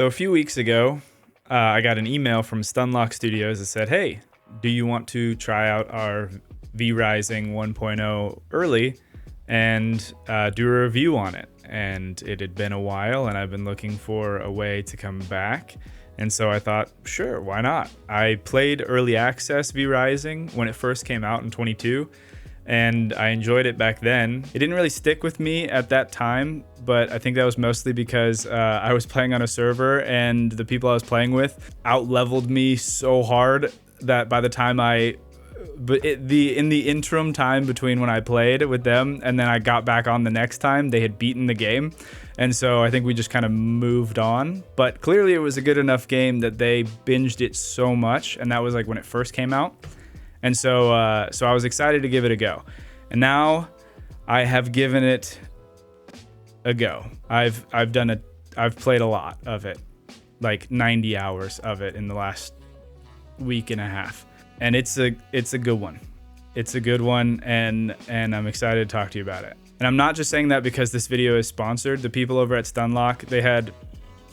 So a few weeks ago, I got an email from Stunlock Studios that said, "Hey, do you want to try out our V-Rising 1.0 early and do a review on it?" And it had been a while, and I've been looking for a way to come back. And so I thought, sure, why not? I played Early Access V-Rising when it first came out in 22, and I enjoyed it back then. It didn't really stick with me at that time, but I think that was mostly because I was playing on a server and the people I was playing with out-leveled me so hard that by the time in the interim time between when I played with them and then I got back on the next time, they had beaten the game. And so I think we just kind of moved on. But clearly it was a good enough game that they binged it so much, and that was like when it first came out. And so I was excited to give it a go. And now I have given it a go. I've played a lot of it, like 90 hours of it in the last week and a half. And it's a good one. It's a good one, and I'm excited to talk to you about it. And I'm not just saying that because this video is sponsored. The people over at Stunlock,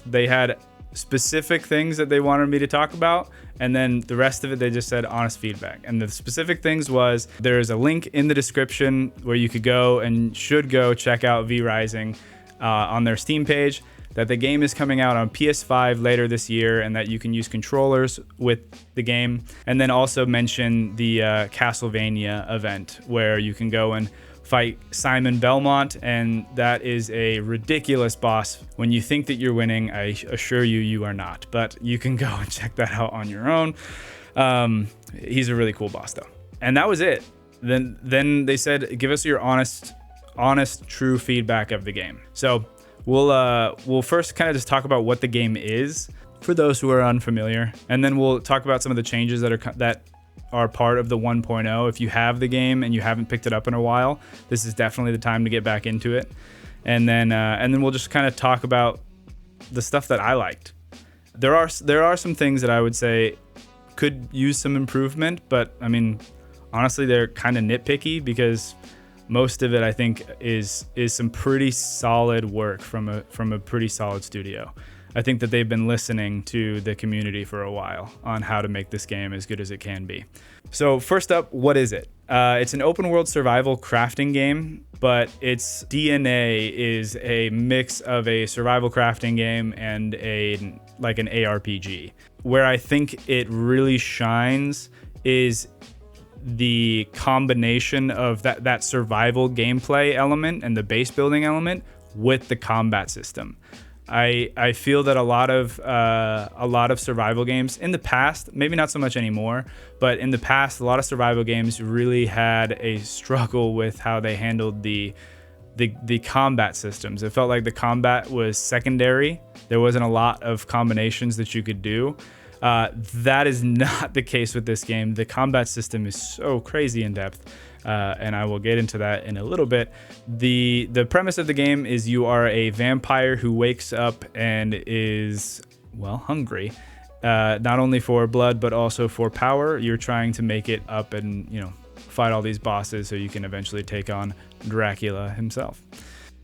they had specific things that they wanted me to talk about, and then the rest of it they just said honest feedback. And the specific things was, there's a link in the description where you could go and should go check out V-Rising on their Steam page, that the game is coming out on PS5 later this year and that you can use controllers with the game. And then also mention the Castlevania event where you can go and fight Simon Belmont, and that is a ridiculous boss. When you think that you're winning, I assure you, you are not. But you can go and check that out on your own. He's a really cool boss though. And that was it. Then they said, give us your honest, true feedback of the game. So we'll first kind of just talk about what the game is for those who are unfamiliar, and then we'll talk about some of the changes that are part of the 1.0. If you have the game and you haven't picked it up in a while, this is definitely the time to get back into it. And then we'll just kind of talk about the stuff that I liked. There are some things that I would say could use some improvement, but I mean, honestly, they're kind of nitpicky because most of it I think is some pretty solid work from a pretty solid studio. I think that they've been listening to the community for a while on how to make this game as good as it can be. So first up, what is it? It's an open world survival crafting game, but its DNA is a mix of a survival crafting game and an ARPG. Where I think it really shines is the combination of that survival gameplay element and the base building element with the combat system. I feel that a lot of survival games in the past, maybe not so much anymore, but in the past, a lot of survival games really had a struggle with how they handled the combat systems. It felt like the combat was secondary. There wasn't a lot of combinations that you could do. That is not the case with this game. The combat system is so crazy in depth. And I will get into that in a little bit. The premise of the game is you are a vampire who wakes up and is, well, hungry. Not only for blood, but also for power. You're trying to make it up and, fight all these bosses so you can eventually take on Dracula himself.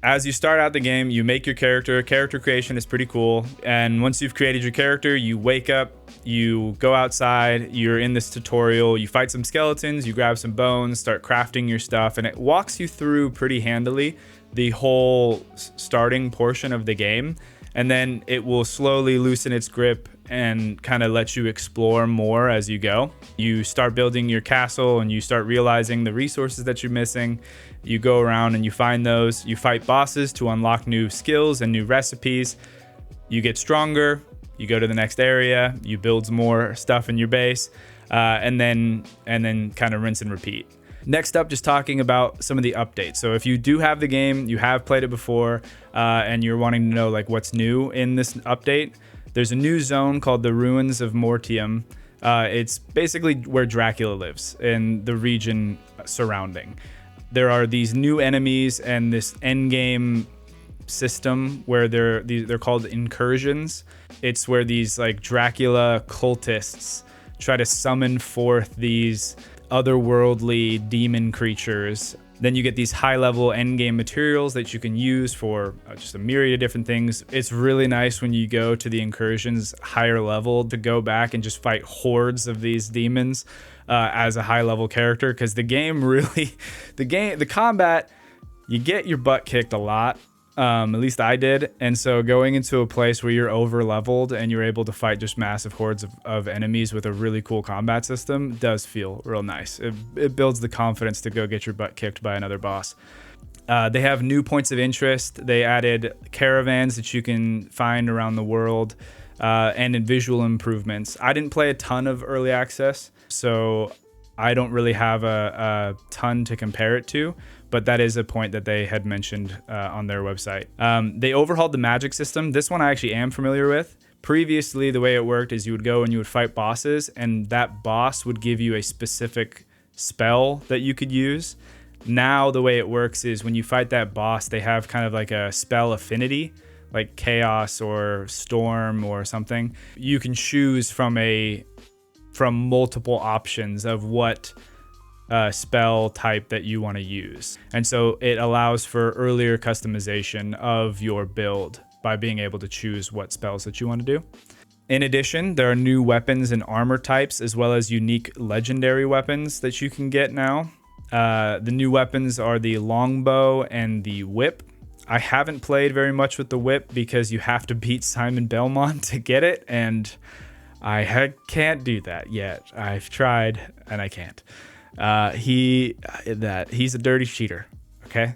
As you start out the game, you make your character. Character creation is pretty cool. And once you've created your character, you wake up, you go outside, you're in this tutorial, you fight some skeletons, you grab some bones, start crafting your stuff, and it walks you through pretty handily the whole starting portion of the game. And then it will slowly loosen its grip and kind of let you explore more as you go. You start building your castle and you start realizing the resources that you're missing. You go around and you find those. You fight bosses to unlock new skills and new recipes. You get stronger. You go to the next area. You build more stuff in your base, and then kind of rinse and repeat. Next up, just talking about some of the updates. So if you do have the game, you have played it before, and you're wanting to know like what's new in this update, there's a new zone called the Ruins of Mortium. It's basically where Dracula lives in the region surrounding. There are these new enemies and this endgame system where they're called incursions. It's where these like Dracula cultists try to summon forth these otherworldly demon creatures Then you get these high-level endgame materials that you can use for just a myriad of different things. It's really nice when you go to the incursions higher level to go back and just fight hordes of these demons as a high-level character, because the game really, the combat, you get your butt kicked a lot. At least I did. And so going into a place where you're over leveled and you're able to fight just massive hordes of enemies with a really cool combat system does feel real nice. It builds the confidence to go get your butt kicked by another boss. They have new points of interest. They added caravans that you can find around the world, and in visual improvements. I didn't play a ton of early access, so I don't really have a ton to compare it to, but that is a point that they had mentioned on their website. They overhauled the magic system. This one I actually am familiar with. Previously, the way it worked is you would go and you would fight bosses, and that boss would give you a specific spell that you could use. Now, the way it works is when you fight that boss, they have kind of like a spell affinity, like chaos or storm or something. You can choose from multiple options of what spell type that you want to use. And so it allows for earlier customization of your build by being able to choose what spells that you want to do. In addition, there are new weapons and armor types, as well as unique legendary weapons that you can get now. The new weapons are the longbow and the whip. I haven't played very much with the whip because you have to beat Simon Belmont to get it, and I can't do that yet. I've tried and I can't. He's a dirty cheater. Okay,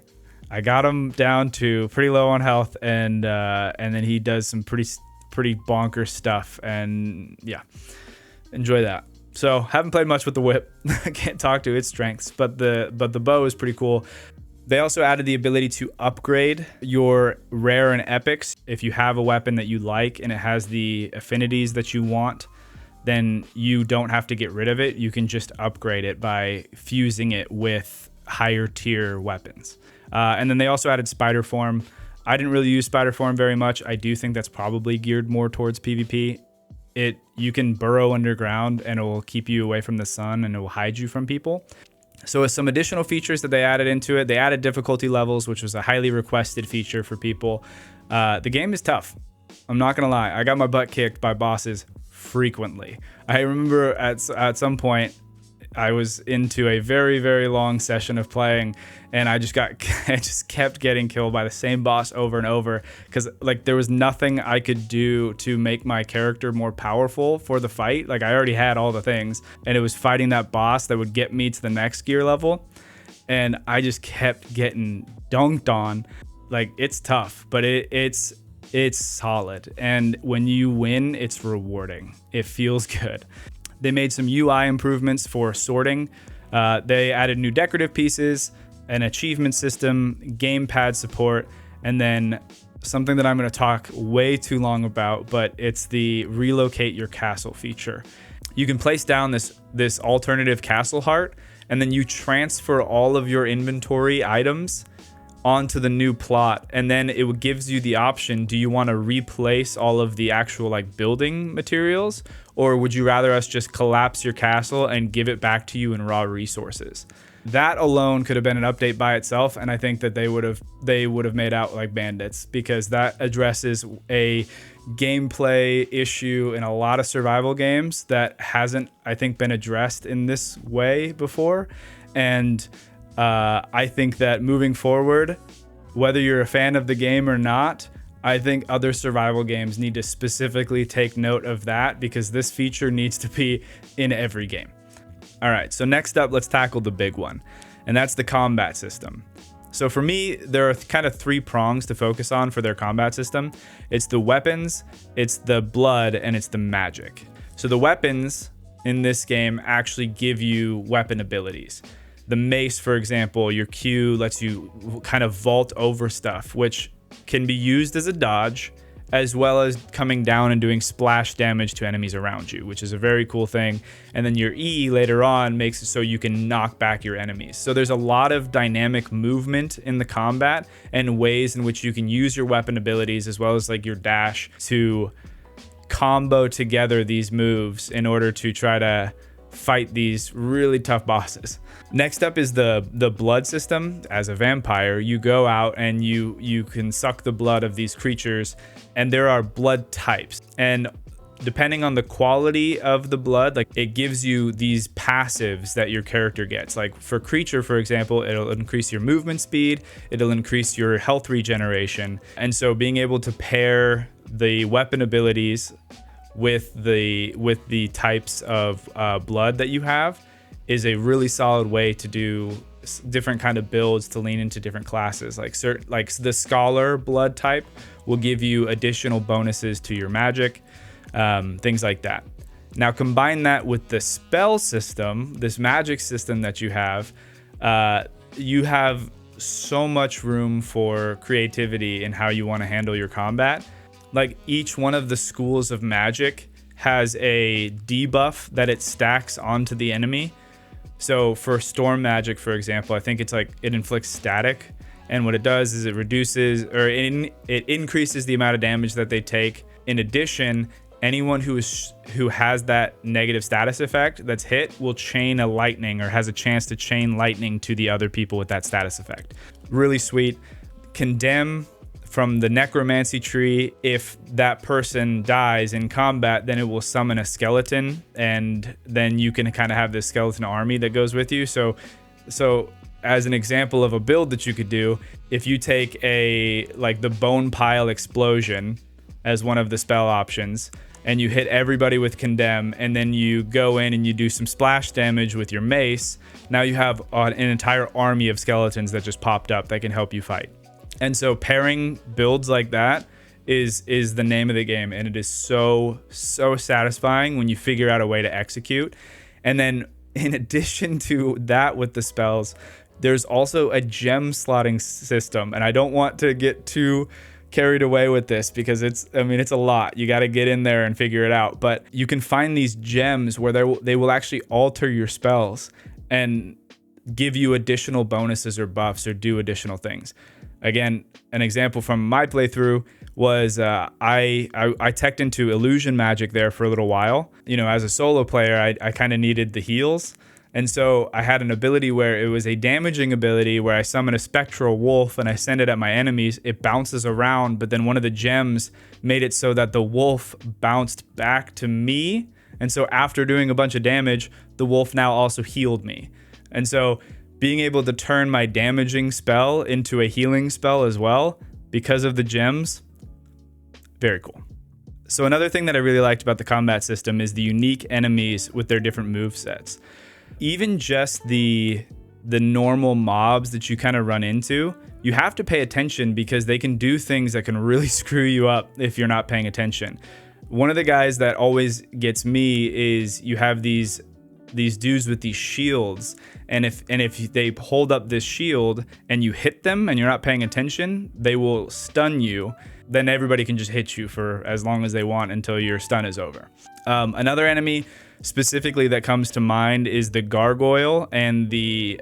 I got him down to pretty low on health, and then he does some pretty bonkers stuff, and yeah, enjoy that. So haven't played much with the whip. I can't talk to its strengths, but the bow is pretty cool. They also added the ability to upgrade your rare and epics. If you have a weapon that you like and it has the affinities that you want, then you don't have to get rid of it. You can just upgrade it by fusing it with higher tier weapons. And then they also added spider form. I didn't really use spider form very much. I do think that's probably geared more towards PvP. You can burrow underground and it will keep you away from the sun and it will hide you from people. So with some additional features that they added into it, they added difficulty levels, which was a highly requested feature for people. The game is tough. I'm not gonna lie. I got my butt kicked by bosses frequently. I remember at some point I was into a very, very long session of playing, and I just kept getting killed by the same boss over and over, because like there was nothing I could do to make my character more powerful for the fight. Like I already had all the things, and it was fighting that boss that would get me to the next gear level, and I just kept getting dunked on. Like it's tough, but it's solid, and when you win, it's rewarding. It feels good. They made some UI improvements for sorting. They added new decorative pieces, an achievement system, gamepad support, and then something that I'm going to talk way too long about, but it's the relocate your castle feature. You can place down this alternative castle heart, and then you transfer all of your inventory items onto the new plot, and then it gives you the option: do you want to replace all of the actual like building materials, or would you rather us just collapse your castle and give it back to you in raw resources? That alone could have been an update by itself, and I think that they would have made out like bandits, because that addresses a gameplay issue in a lot of survival games that hasn't, I think, been addressed in this way before. And I think that moving forward, whether you're a fan of the game or not, I think other survival games need to specifically take note of that, because this feature needs to be in every game. All right, so next up, let's tackle the big one, and that's the combat system. So for me, there are kind of three prongs to focus on for their combat system. It's the weapons, it's the blood, and it's the magic. So the weapons in this game actually give you weapon abilities. The mace, for example, your Q lets you kind of vault over stuff, which can be used as a dodge, as well as coming down and doing splash damage to enemies around you, which is a very cool thing. And then your E later on makes it so you can knock back your enemies. So there's a lot of dynamic movement in the combat and ways in which you can use your weapon abilities, as well as like your dash, to combo together these moves in order to try to fight these really tough bosses. Next up is the blood system. As a vampire, you go out and you can suck the blood of these creatures, and there are blood types. And depending on the quality of the blood, like, it gives you these passives that your character gets. Like for creature, for example, it'll increase your movement speed, it'll increase your health regeneration. And so being able to pair the weapon abilities with the types of blood that you have is a really solid way to do different kind of builds to lean into different classes. Like the scholar blood type will give you additional bonuses to your magic. Things like that. Now combine that with the spell system, this magic system that you have so much room for creativity in how you want to handle your combat. Like each one of the schools of magic has a debuff that it stacks onto the enemy. So for storm magic, for example, I think it's like it inflicts static, and what it does is it reduces or it increases the amount of damage that they take. In addition, anyone who has that negative status effect that's hit will chain a lightning or has a chance to chain lightning to the other people with that status effect. Really sweet. Condemn from the necromancy tree. If that person dies in combat, then it will summon a skeleton, and then you can kind of have this skeleton army that goes with you. So as an example of a build that you could do, if you take the bone pile explosion as one of the spell options, and you hit everybody with condemn, and then you go in and you do some splash damage with your mace, now you have an entire army of skeletons that just popped up that can help you fight. And so pairing builds like that is the name of the game, and it is so satisfying when you figure out a way to execute. And then in addition to that, with the spells, there's also a gem slotting system, and I don't want to get too carried away with this because it's a lot. You got to get in there and figure it out. But you can find these gems where they will actually alter your spells and give you additional bonuses or buffs or do additional things. Again, an example from my playthrough was I teched into illusion magic there for a little while. As a solo player, I kind of needed the heals. And so I had an ability where it was a damaging ability where I summon a spectral wolf and I send it at my enemies. It bounces around, but then one of the gems made it so that the wolf bounced back to me. And so after doing a bunch of damage, the wolf now also healed me. And so being able to turn my damaging spell into a healing spell as well because of the gems, very cool. So another thing that I really liked about the combat system is the unique enemies with their different move sets. Even just the normal mobs that you kind of run into, you have to pay attention because they can do things that can really screw you up if you're not paying attention. One of the guys that always gets me is you have these dudes with these shields, and if they hold up this shield and you hit them and you're not paying attention, they will stun you. Then everybody can just hit you for as long as they want until your stun is over. Another enemy specifically that comes to mind is the gargoyle and the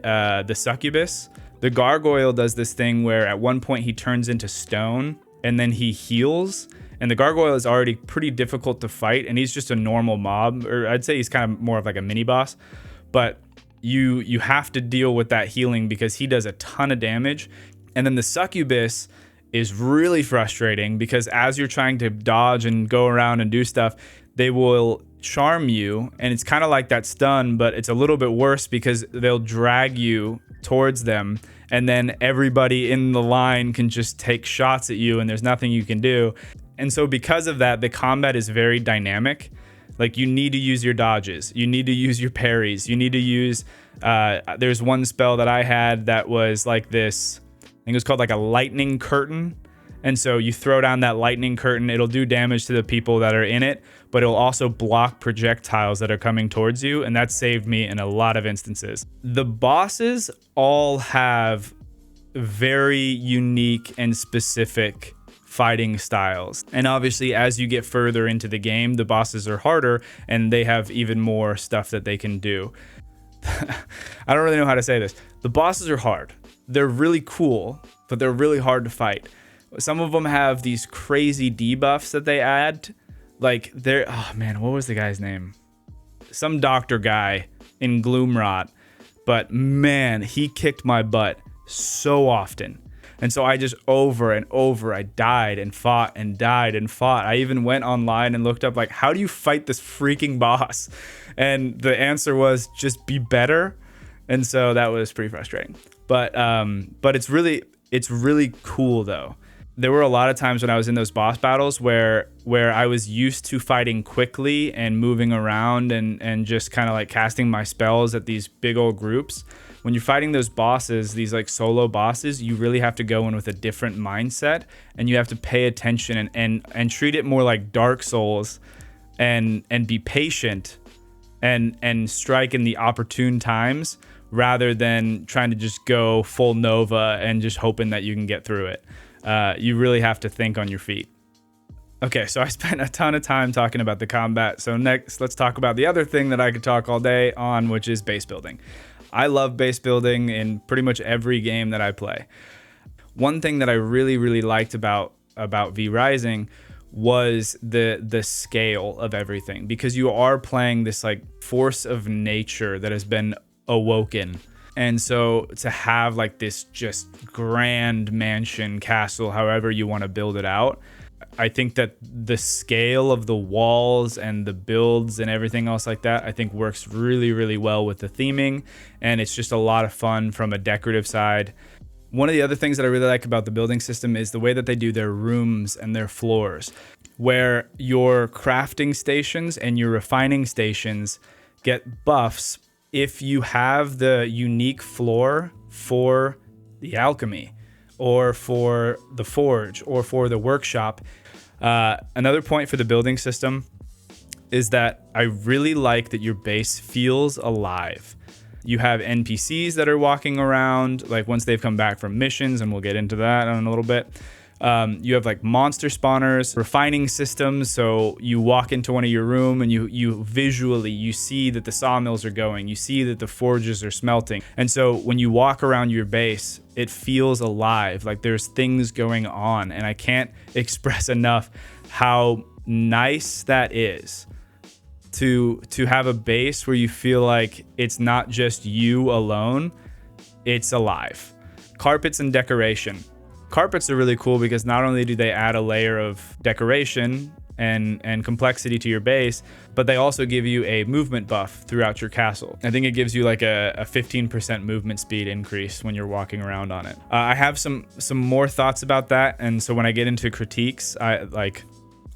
succubus. The gargoyle does this thing where at one point he turns into stone and then he heals. And the gargoyle is already pretty difficult to fight, and he's just a normal mob, or I'd say he's kind of more of like a mini boss. But you have to deal with that healing because he does a ton of damage. And then the succubus is really frustrating because as you're trying to dodge and go around and do stuff, they will charm you, and it's kind of like that stun, but it's a little bit worse because they'll drag you towards them, and then everybody in the line can just take shots at you and there's nothing you can do. And so because of that, the combat is very dynamic. Like, you need to use your dodges, you need to use your parries, you need to use there's one spell that I had that was like this, I think it was called like a lightning curtain. And so you throw down that lightning curtain, it'll do damage to the people that are in it, but it'll also block projectiles that are coming towards you. And that saved me in a lot of instances. The bosses all have very unique and specific fighting styles. And obviously, as you get further into the game, the bosses are harder and they have even more stuff that they can do. I don't really know how to say this. The bosses are hard. They're really cool, but they're really hard to fight. Some of them have these crazy debuffs that they add. Like, oh man, what was the guy's name? some doctor guy in Gloomrot, but man, he kicked my butt so often. And so I just over and over, I died and fought and died and fought. I even went online and looked up, like, how do you fight this freaking boss? And the answer was just be better. And so that was pretty frustrating. But it's really cool though. There were a lot of times when I was in those boss battles where I was used to fighting quickly and moving around and just kind of like casting my spells at these big old groups. When you're fighting those bosses, these like solo bosses, you really have to go in with a different mindset, and you have to pay attention and treat it more like Dark Souls and be patient and strike in the opportune times rather than trying to just go full Nova and just hoping that you can get through it. You really have to think on your feet. Okay, so I spent a ton of time talking about the combat. So next, let's talk about the other thing that I could talk all day on, which is base building. I love base building in pretty much every game that I play. One thing that I really, really liked about V Rising was the scale of everything, because you are playing this like force of nature that has been awoken. And so to have like this just grand mansion, castle, however you want to build it out, I think that the scale of the walls and the builds and everything else like that, I think works really, really well with the theming. And it's just a lot of fun from a decorative side. One of the other things that I really like about the building system is the way that they do their rooms and their floors, where your crafting stations and your refining stations get buffs if you have the unique floor for the alchemy or for the forge or for the workshop. Another point for the building system is that I really like that your base feels alive. You have NPCs that are walking around, like once they've come back from missions, and we'll get into that in a little bit. You have like monster spawners, refining systems. So you walk into one of your room and you visually, you see that the sawmills are going, you see that the forges are smelting. And so when you walk around your base, it feels alive, like there's things going on. And I can't express enough how nice that is to have a base where you feel like it's not just you alone, it's alive. Carpets and decoration. Carpets are really cool because not only do they add a layer of decoration and complexity to your base, but they also give you a movement buff throughout your castle. I think it gives you like a 15% movement speed increase when you're walking around on it. I have some more thoughts about that, and so when I get into critiques,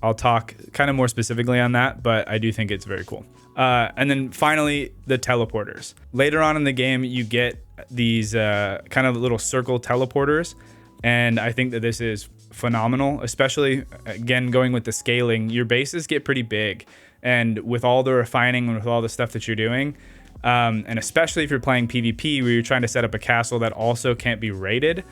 I'll talk kind of more specifically on that, but I do think it's very cool. And then finally, the teleporters. Later on in the game, you get these kind of little circle teleporters. And I think that this is phenomenal, especially, again, going with the scaling. Your bases get pretty big. And with all the refining and with all the stuff that you're doing, and especially if you're playing PvP where you're trying to set up a castle that also can't be raided,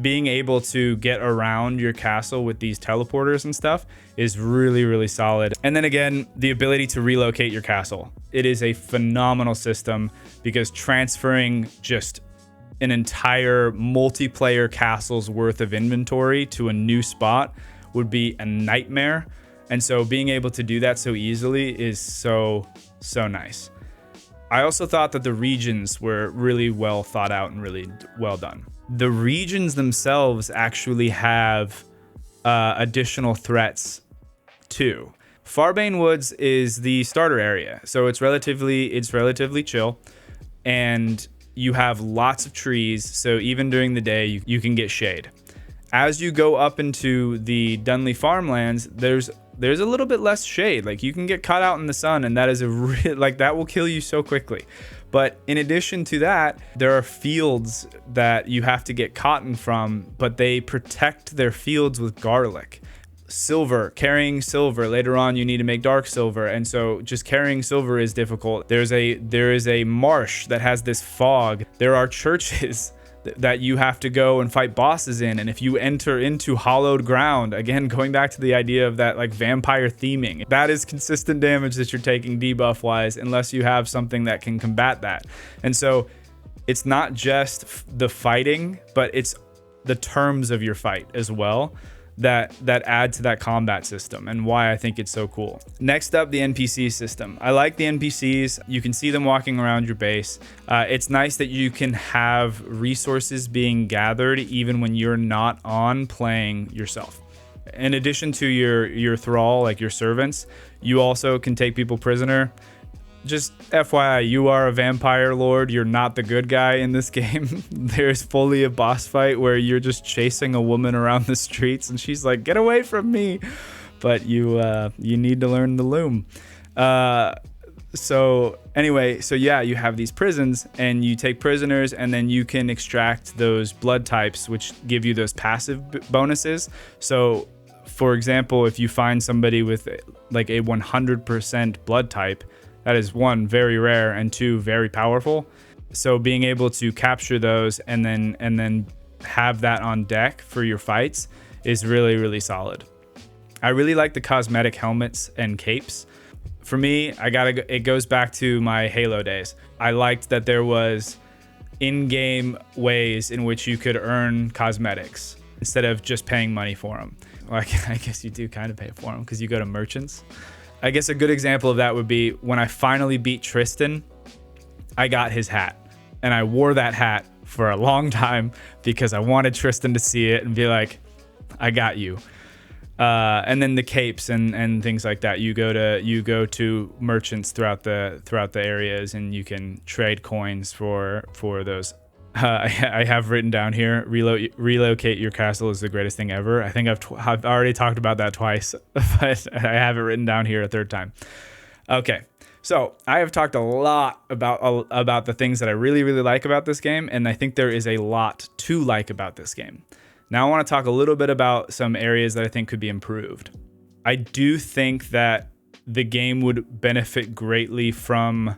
being able to get around your castle with these teleporters and stuff is really, really solid. And then again, the ability to relocate your castle. It is a phenomenal system because transferring just an entire multiplayer castle's worth of inventory to a new spot would be a nightmare. And so being able to do that so easily is so nice. I also thought that the regions were really well thought out and really well done. The regions themselves actually have additional threats too. Farbane Woods is the starter area, so it's relatively chill, and you have lots of trees, so even during the day you can get shade. As you go up into the Dunley farmlands, there's a little bit less shade. Like you can get caught out in the sun, and that is that will kill you so quickly. But in addition to that, there are fields that you have to get cotton from, but they protect their fields with garlic. Silver, carrying silver. Later on, you need to make dark silver, and so just carrying silver is difficult. There is a marsh that has this fog. There are churches that you have to go and fight bosses in, and if you enter into hollowed ground, again going back to the idea of that like vampire theming, that is consistent damage that you're taking debuff wise, unless you have something that can combat that. And so it's not just the fighting, but it's the terms of your fight as well that add to that combat system and why I think it's so cool. Next up, the NPC system. I like the NPCs. You can see them walking around your base. It's nice that you can have resources being gathered even when you're not on playing yourself. In addition to your thrall, like your servants, you also can take people prisoner. Just FYI, you are a vampire lord. You're not the good guy in this game. There's fully a boss fight where you're just chasing a woman around the streets and she's like, get away from me. But you need to learn the loom. So yeah, you have these prisons and you take prisoners and then you can extract those blood types, which give you those passive bonuses. So for example, if you find somebody with like a 100% blood type, that is one, very rare, and two, very powerful. So being able to capture those and then have that on deck for your fights is really, really solid. I really like the cosmetic helmets and capes. For me, it goes back to my Halo days. I liked that there was in-game ways in which you could earn cosmetics instead of just paying money for them. Well, I guess you do kind of pay for them because you go to merchants. I guess a good example of that would be when I finally beat Tristan, I got his hat. And I wore that hat for a long time because I wanted Tristan to see it and be like, I got you. And then the capes and things like that. You go to merchants throughout the areas and you can trade coins for those. I have written down here, relocate your castle is the greatest thing ever. I think I've already talked about that twice, but I have it written down here a third time. Okay, so I have talked a lot about the things that I really, really like about this game, and I think there is a lot to like about this game. Now I want to talk a little bit about some areas that I think could be improved. I do think that the game would benefit greatly from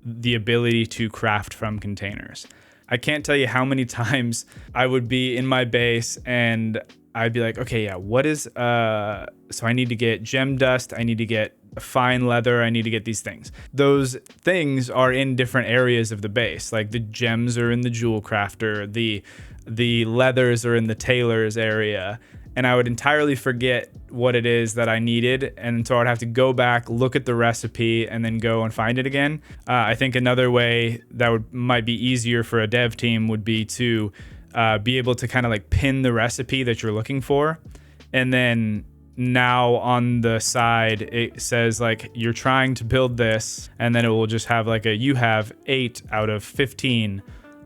the ability to craft from containers. I can't tell you how many times I would be in my base and I'd be like, okay, yeah, what is, so I need to get gem dust, I need to get fine leather, I need to get these things. Those things are in different areas of the base. Like the gems are in the jewel crafter, the leathers are in the tailor's area. And I would entirely forget what it is that I needed. And so I'd have to go back, look at the recipe, and then go and find it again. I think another way that might be easier for a dev team would be to be able to kind of like pin the recipe that you're looking for. And then now on the side, it says like, you're trying to build this. And then it will just have like you have 8 out of 15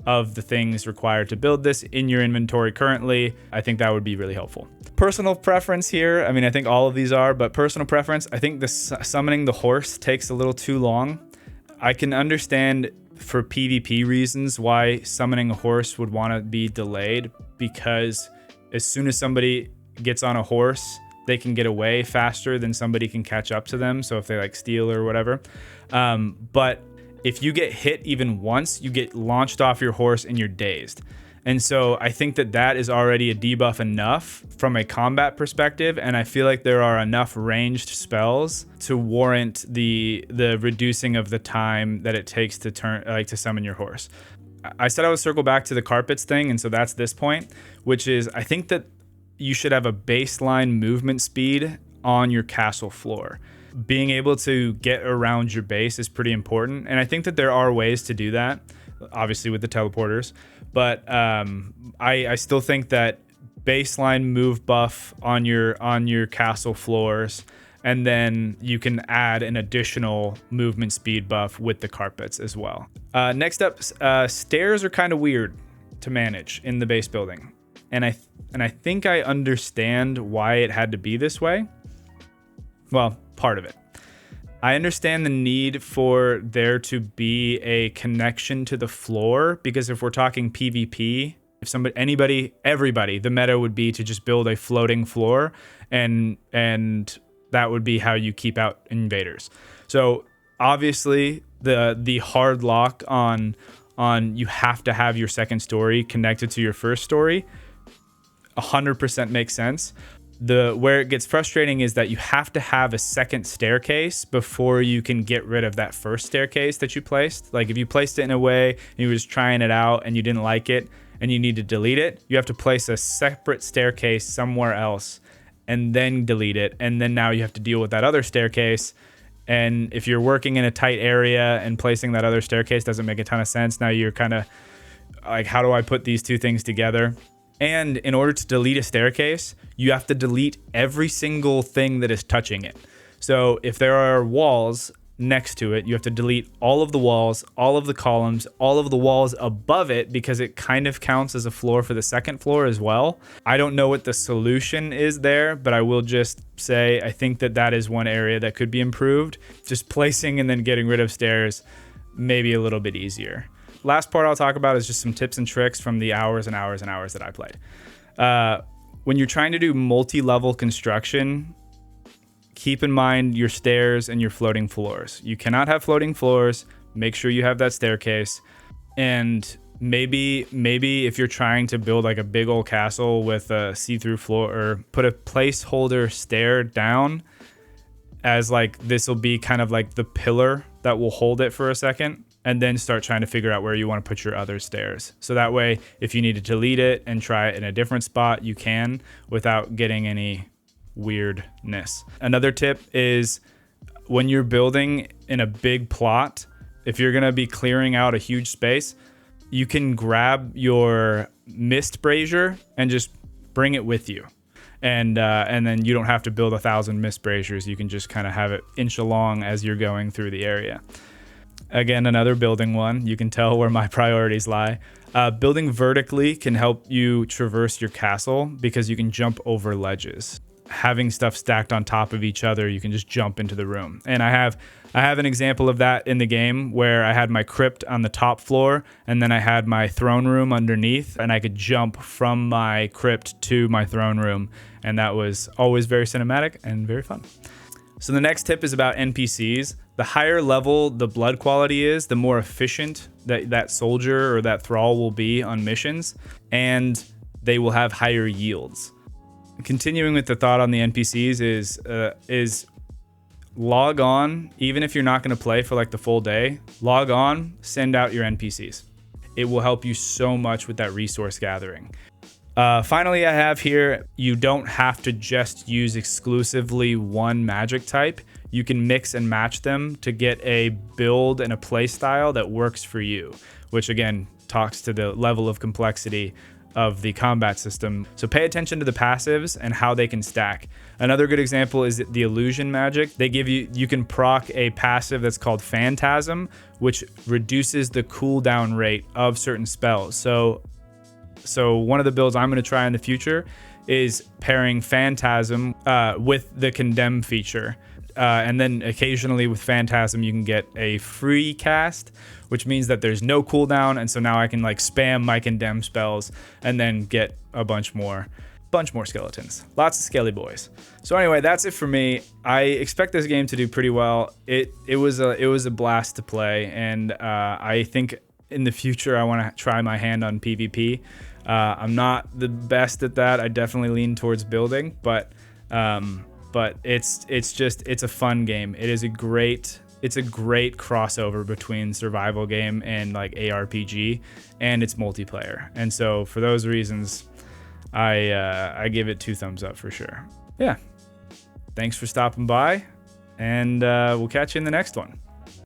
of the things required to build this in your inventory currently. I think that would be really helpful. Personal preference here, I mean, I think all of these are, but personal preference, I think summoning the horse takes a little too long. I can understand for PvP reasons why summoning a horse would want to be delayed, because as soon as somebody gets on a horse, they can get away faster than somebody can catch up to them. So if they like steal or whatever. But if you get hit even once, you get launched off your horse and you're dazed. And so I think that is already a debuff enough from a combat perspective, and I feel like there are enough ranged spells to warrant the reducing of the time that it takes to summon your horse. I said I would circle back to the carpets thing, and so that's this point, which is I think that you should have a baseline movement speed on your castle floor. Being able to get around your base is pretty important, and I think that there are ways to do that, obviously with the teleporters, but I still think that baseline move buff on your castle floors, and then you can add an additional movement speed buff with the carpets as well. Next up, stairs are kind of weird to manage in the base building, and I think I understand why it had to be this way. Well, part of it. I understand the need for there to be a connection to the floor, because if we're talking PvP, if everybody, the meta would be to just build a floating floor, and that would be how you keep out invaders. So obviously the hard lock on you have to have your second story connected to your first story 100% makes sense. Where it gets frustrating is that you have to have a second staircase before you can get rid of that first staircase that you placed. Like if you placed it in a way and you were just trying it out and you didn't like it, and you need to delete it, you have to place a separate staircase somewhere else and then delete it. And then now you have to deal with that other staircase. And if you're working in a tight area and placing that other staircase doesn't make a ton of sense, now you're kind of like, how do I put these two things together? And in order to delete a staircase, you have to delete every single thing that is touching it. So if there are walls next to it, you have to delete all of the walls, all of the columns, all of the walls above it, because it kind of counts as a floor for the second floor as well. I don't know what the solution is there, but I will just say I think that that is one area that could be improved. Just placing and then getting rid of stairs, maybe a little bit easier. Last part I'll talk about is just some tips and tricks from the hours and hours and hours that I played. When you're trying to do multi-level construction, keep in mind your stairs and your floating floors. You cannot have floating floors. Make sure you have that staircase. And maybe if you're trying to build like a big old castle with a see-through floor, or put a placeholder stair down as like, this will be kind of like the pillar that will hold it for a second, and then start trying to figure out where you want to put your other stairs. So that way, if you need to delete it and try it in a different spot, you can without getting any weirdness. Another tip is when you're building in a big plot, if you're going to be clearing out a huge space, you can grab your mist brazier and just bring it with you. And then you don't have to build 1,000 mist braziers. You can just kind of have it inch along as you're going through the area. Again, another building one. You can tell where my priorities lie. Building vertically can help you traverse your castle because you can jump over ledges. Having stuff stacked on top of each other, you can just jump into the room. And I have an example of that in the game where I had my crypt on the top floor and then I had my throne room underneath, and I could jump from my crypt to my throne room. And that was always very cinematic and very fun. So the next tip is about NPCs. The higher level the blood quality is, the more efficient that soldier or that thrall will be on missions, and they will have higher yields. Continuing with the thought on the NPCs is log on, even if you're not going to play for like the full day, log on, send out your NPCs. It will help you so much with that resource gathering. Finally, I have here, you don't have to just use exclusively one magic type. You can mix and match them to get a build and a play style that works for you, which again talks to the level of complexity of the combat system. So pay attention to the passives and how they can stack. Another good example is the illusion magic. They give you can proc a passive that's called Phantasm, which reduces the cooldown rate of certain spells. So one of the builds I'm going to try in the future is pairing Phantasm with the Condemn feature. And then occasionally with Phantasm, you can get a free cast, which means that there's no cooldown. And so now I can like spam my Condemn spells and then get a bunch more skeletons. Lots of skelly boys. So anyway, that's it for me. I expect this game to do pretty well. It was a blast to play. And I think in the future, I want to try my hand on PvP. I'm not the best at that. I definitely lean towards building, but it's a fun game. It's a great crossover between survival game and like ARPG, and it's multiplayer. And so for those reasons, I give it 2 thumbs up for sure. Yeah. Thanks for stopping by, and we'll catch you in the next one.